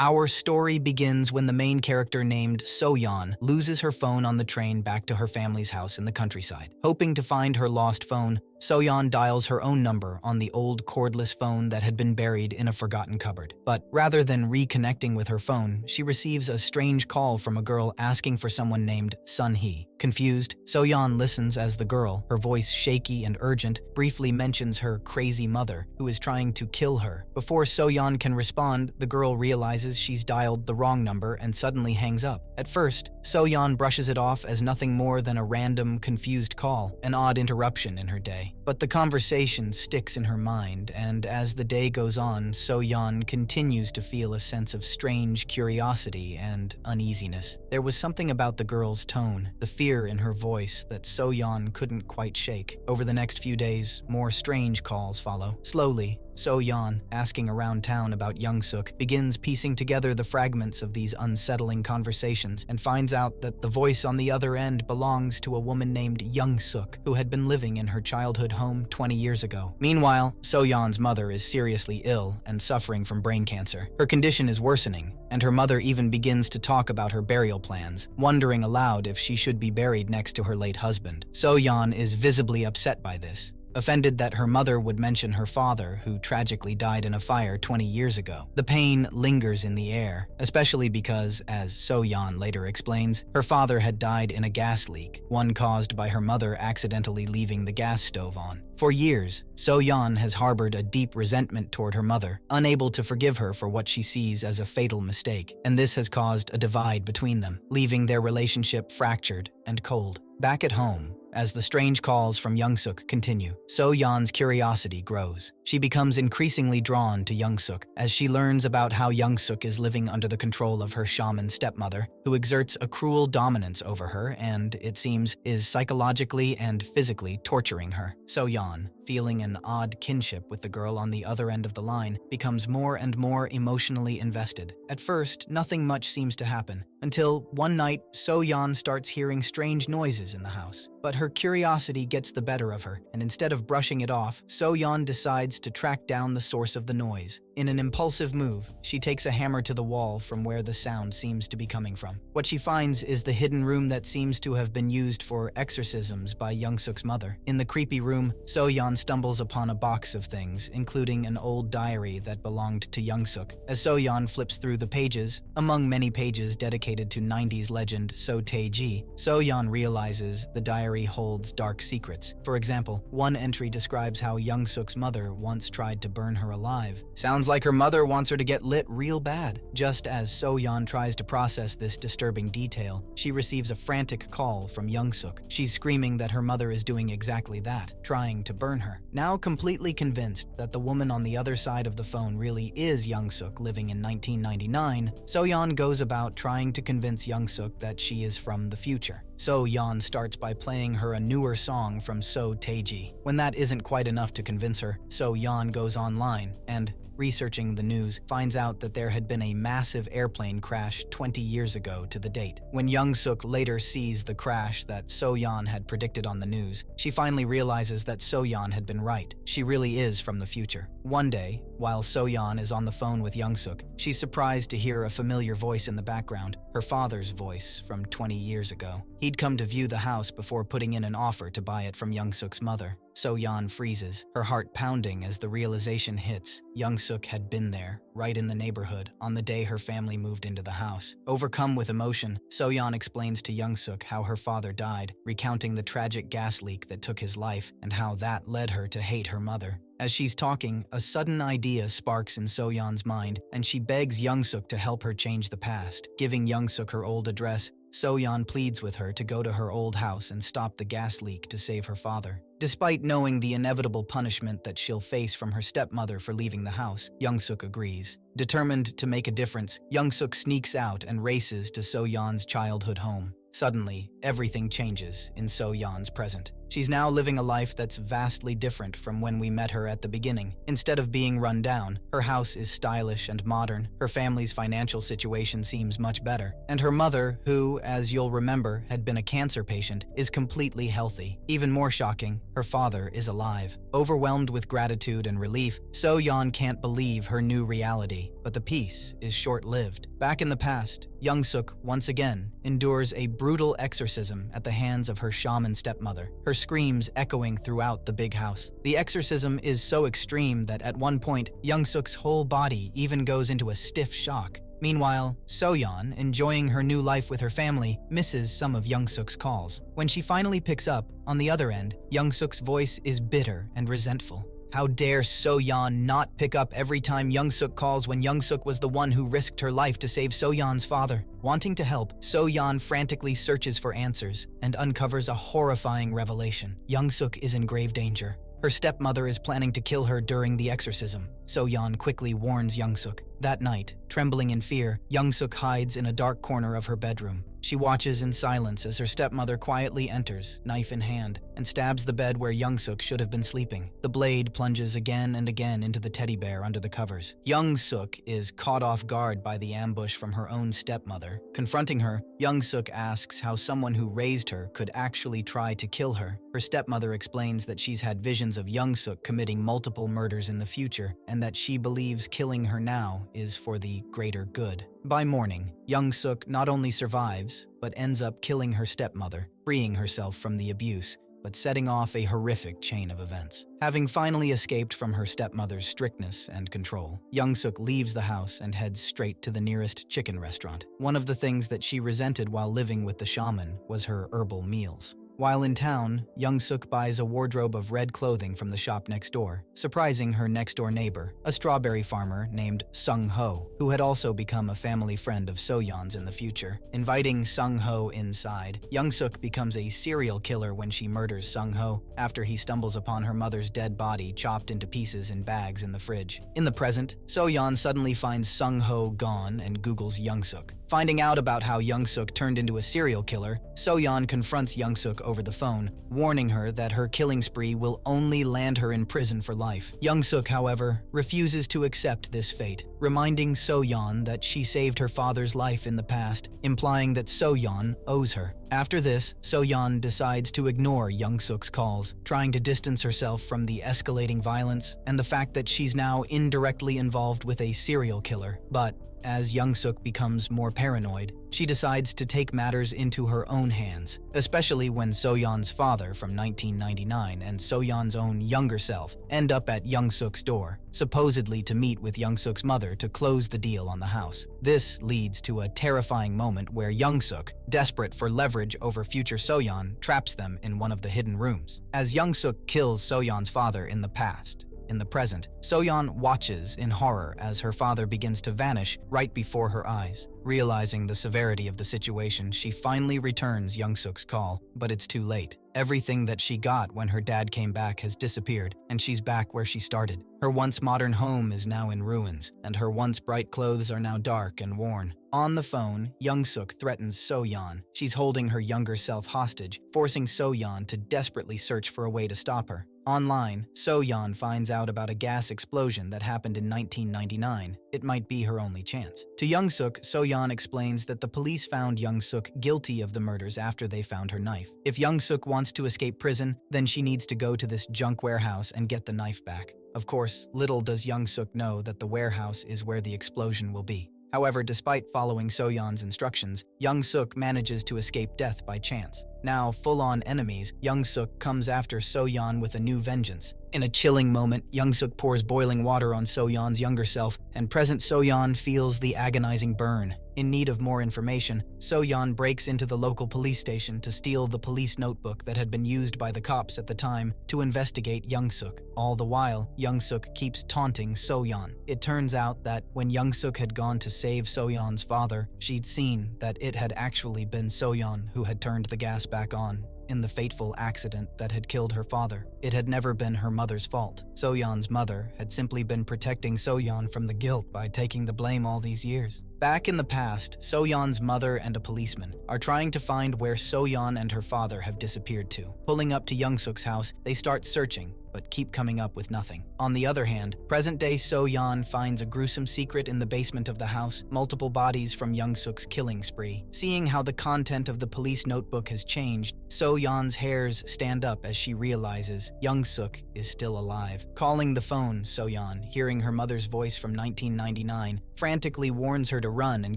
Our story begins when the main character named So-yeon loses her phone on the train back to her family's house in the countryside. Hoping to find her lost phone, So-yeon dials her own number on the old cordless phone that had been buried in a forgotten cupboard. But rather than reconnecting with her phone, she receives a strange call from a girl asking for someone named Sun-hee. Confused, So-yeon listens as the girl, her voice shaky and urgent, briefly mentions her crazy mother, who is trying to kill her. Before So-yeon can respond, the girl realizes she's dialed the wrong number and suddenly hangs up. At first, So-yeon brushes it off as nothing more than a random, confused call, an odd interruption in her day. But the conversation sticks in her mind, and as the day goes on, So-yeon continues to feel a sense of strange curiosity and uneasiness. There was something about the girl's tone, the fear in her voice, that So-yeon couldn't quite shake. Over the next few days, more strange calls follow. Slowly, So-yeon, asking around town about Young-suk, begins piecing together the fragments of these unsettling conversations and finds out that the voice on the other end belongs to a woman named Young-suk, who had been living in her childhood home 20 years ago. Meanwhile, So-yeon's mother is seriously ill and suffering from brain cancer. Her condition is worsening, and her mother even begins to talk about her burial plans, wondering aloud if she should be buried next to her late husband. So-yeon is visibly upset by this, offended that her mother would mention her father, who tragically died in a fire 20 years ago. The pain lingers in the air, especially because, as So-yeon later explains, her father had died in a gas leak, one caused by her mother accidentally leaving the gas stove on. For years, So-yeon has harbored a deep resentment toward her mother, unable to forgive her for what she sees as a fatal mistake, and this has caused a divide between them, leaving their relationship fractured and cold. Back at home, as the strange calls from Young-suk continue, So-yeon's curiosity grows. She becomes increasingly drawn to Young-suk as she learns about how Young-suk is living under the control of her shaman stepmother, who exerts a cruel dominance over her and, it seems, is psychologically and physically torturing her. So-yeon, feeling an odd kinship with the girl on the other end of the line, becomes more and more emotionally invested. At first, nothing much seems to happen, until one night, So-yeon starts hearing strange noises in the house. But her curiosity gets the better of her, and instead of brushing it off, So-yeon decides to track down the source of the noise. In an impulsive move, she takes a hammer to the wall from where the sound seems to be coming from. What she finds is the hidden room that seems to have been used for exorcisms by Young-suk's mother. In the creepy room, So-yeon stumbles upon a box of things, including an old diary that belonged to Young-suk. As So-yeon flips through the pages, among many pages dedicated to 90s legend So Tae-ji, So-yeon realizes the diary holds dark secrets. For example, one entry describes how Young-suk's mother once tried to burn her alive. Sounds like her mother wants her to get lit real bad. Just as So-yeon tries to process this disturbing detail, she receives a frantic call from Young-suk. She's screaming that her mother is doing exactly that, trying to burn her. Now completely convinced that the woman on the other side of the phone really is Young-suk living in 1999, So-yeon goes about trying to convince Young-suk that she is from the future. So-yeon starts by playing her a newer song from So Tae-ji. When that isn't quite enough to convince her, So-yeon goes online and, researching the news, finds out that there had been a massive airplane crash 20 years ago to the date. When Young-suk later sees the crash that So-yeon had predicted on the news, she finally realizes that So-yeon had been right. She really is from the future. One day, while So-yeon is on the phone with Young-suk, she's surprised to hear a familiar voice in the background, her father's voice from 20 years ago. He'd come to view the house before putting in an offer to buy it from Young-suk's mother. So-yeon freezes, her heart pounding as the realization hits. Young-suk had been there, right in the neighborhood, on the day her family moved into the house. Overcome with emotion, So-yeon explains to Young-suk how her father died, recounting the tragic gas leak that took his life and how that led her to hate her mother. As she's talking, a sudden idea sparks in So-yeon's mind, and she begs Young-suk to help her change the past. Giving Young-suk her old address, So-yeon pleads with her to go to her old house and stop the gas leak to save her father. Despite knowing the inevitable punishment that she'll face from her stepmother for leaving the house, Young-suk agrees. Determined to make a difference, Young-suk sneaks out and races to So-yeon's childhood home. Suddenly, everything changes in So-yeon's present. She's now living a life that's vastly different from when we met her at the beginning. Instead of being run down, her house is stylish and modern, her family's financial situation seems much better, and her mother, who, as you'll remember, had been a cancer patient, is completely healthy. Even more shocking, her father is alive. Overwhelmed with gratitude and relief, So-yeon can't believe her new reality, but the peace is short-lived. Back in the past, Young-suk once again endures a brutal exorcism at the hands of her shaman stepmother, her screams echoing throughout the big house. The exorcism is so extreme that at one point, Young-suk's whole body even goes into a stiff shock. Meanwhile, So-yeon, enjoying her new life with her family, misses some of Young-suk's calls. When she finally picks up, on the other end, Young-suk's voice is bitter and resentful. How dare So-yeon not pick up every time Young-suk calls when Young-suk was the one who risked her life to save So-yeon's father? Wanting to help, So-yeon frantically searches for answers and uncovers a horrifying revelation. Young-suk is in grave danger. Her stepmother is planning to kill her during the exorcism. So-yeon quickly warns Young-suk. That night, trembling in fear, Young-suk hides in a dark corner of her bedroom. She watches in silence as her stepmother quietly enters, knife in hand, and stabs the bed where Young-suk should have been sleeping. The blade plunges again and again into the teddy bear under the covers. Young-suk is caught off guard by the ambush from her own stepmother. Confronting her, Young-suk asks how someone who raised her could actually try to kill her. Her stepmother explains that she's had visions of Young-suk committing multiple murders in the future, and that she believes killing her now is for the greater good. By morning, Young-suk not only survives, but ends up killing her stepmother, freeing herself from the abuse, but setting off a horrific chain of events. Having finally escaped from her stepmother's strictness and control, Young-suk leaves the house and heads straight to the nearest chicken restaurant. One of the things that she resented while living with the shaman was her herbal meals. While in town, Young-suk buys a wardrobe of red clothing from the shop next door, surprising her next-door neighbor, a strawberry farmer named Sung-ho, who had also become a family friend of So-yeon's in the future. Inviting Sung-ho inside, Young-suk becomes a serial killer when she murders Sung-ho after he stumbles upon her mother's dead body chopped into pieces in bags in the fridge. In the present, So-yeon suddenly finds Sung-ho gone and Googles Young-suk. Finding out about how Young-suk turned into a serial killer, So-yeon confronts Young-suk over the phone, warning her that her killing spree will only land her in prison for life. Young-suk, however, refuses to accept this fate, reminding So-yeon that she saved her father's life in the past, implying that So-yeon owes her. After this, So-yeon decides to ignore Young-suk's calls, trying to distance herself from the escalating violence and the fact that she's now indirectly involved with a serial killer. But as Young-suk becomes more paranoid, she decides to take matters into her own hands, especially when So-yeon's father from 1999 and So-yeon's own younger self end up at Young-suk's door, supposedly to meet with Young-suk's mother to close the deal on the house. This leads to a terrifying moment where Young-suk, desperate for leverage over future So-yeon, traps them in one of the hidden rooms. As Young-suk kills So-yeon's father in the past, in the present, So-yeon watches in horror as her father begins to vanish right before her eyes. Realizing the severity of the situation, she finally returns Young-suk's call, but it's too late. Everything that she got when her dad came back has disappeared, and she's back where she started. Her once modern home is now in ruins, and her once bright clothes are now dark and worn. On the phone, Young-suk threatens So-yeon. She's holding her younger self hostage, forcing So-yeon to desperately search for a way to stop her. Online, So-yeon finds out about a gas explosion that happened in 1999. It might be her only chance. To Young-suk, So-yeon explains that the police found Young-suk guilty of the murders after they found her knife. If Young-suk wants to escape prison, then she needs to go to this junk warehouse and get the knife back. Of course, little does Young-suk know that the warehouse is where the explosion will be. However, despite following So-yeon's instructions, Young-suk manages to escape death by chance. Now full-on enemies, Young-suk comes after So-yeon with a new vengeance. In a chilling moment, Young-suk pours boiling water on So-yeon's younger self, and present So-yeon feels the agonizing burn. In need of more information, So-yeon breaks into the local police station to steal the police notebook that had been used by the cops at the time to investigate Young-suk. All the while, Young-suk keeps taunting So-yeon. It turns out that when Young-suk had gone to save So-yeon's father, she'd seen that it had actually been So-yeon who had turned the gas back on in the fateful accident that had killed her father. It had never been her mother's fault. So-yeon's mother had simply been protecting So-yeon from the guilt by taking the blame all these years. Back in the past, So-yeon's mother and a policeman are trying to find where So-yeon and her father have disappeared to. Pulling up to Young-suk's house, they start searching, but keep coming up with nothing. On the other hand, present-day So-yeon finds a gruesome secret in the basement of the house, multiple bodies from Young-suk's killing spree. Seeing how the content of the police notebook has changed, So-yeon's hairs stand up as she realizes Young-suk is still alive. Calling the phone, So-yeon, hearing her mother's voice from 1999, frantically warns her to run and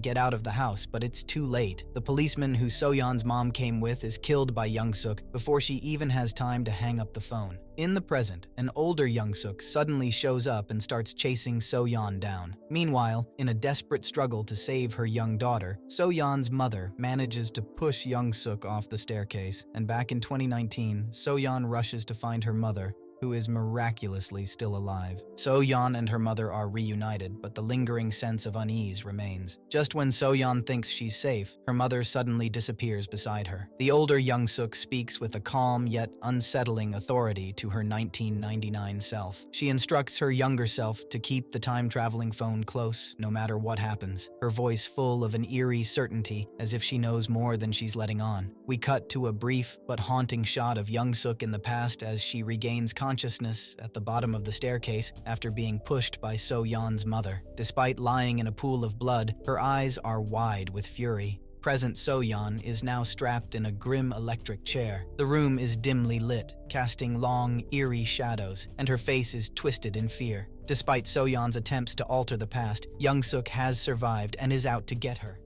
get out of the house, but it's too late. The policeman who So-yeon's mom came with is killed by Young-suk before she even has time to hang up the phone. In the present, an older Young-suk suddenly shows up and starts chasing So-yeon down. Meanwhile, in a desperate struggle to save her young daughter, So-yeon's mother manages to push Young-suk off the staircase, and back in 2019, So-yeon rushes to find her mother, who is miraculously still alive. So-yeon and her mother are reunited, but the lingering sense of unease remains. Just when So-yeon thinks she's safe, her mother suddenly disappears beside her. The older Young-suk speaks with a calm yet unsettling authority to her 1999 self. She instructs her younger self to keep the time-traveling phone close, no matter what happens, her voice full of an eerie certainty, as if she knows more than she's letting on. We cut to a brief but haunting shot of Young-suk in the past as she regains consciousness at the bottom of the staircase after being pushed by So-yeon's mother. Despite lying in a pool of blood, her eyes are wide with fury. Present So-yeon is now strapped in a grim electric chair. The room is dimly lit, casting long, eerie shadows, and her face is twisted in fear. Despite So-yeon's attempts to alter the past, Young-suk has survived and is out to get her.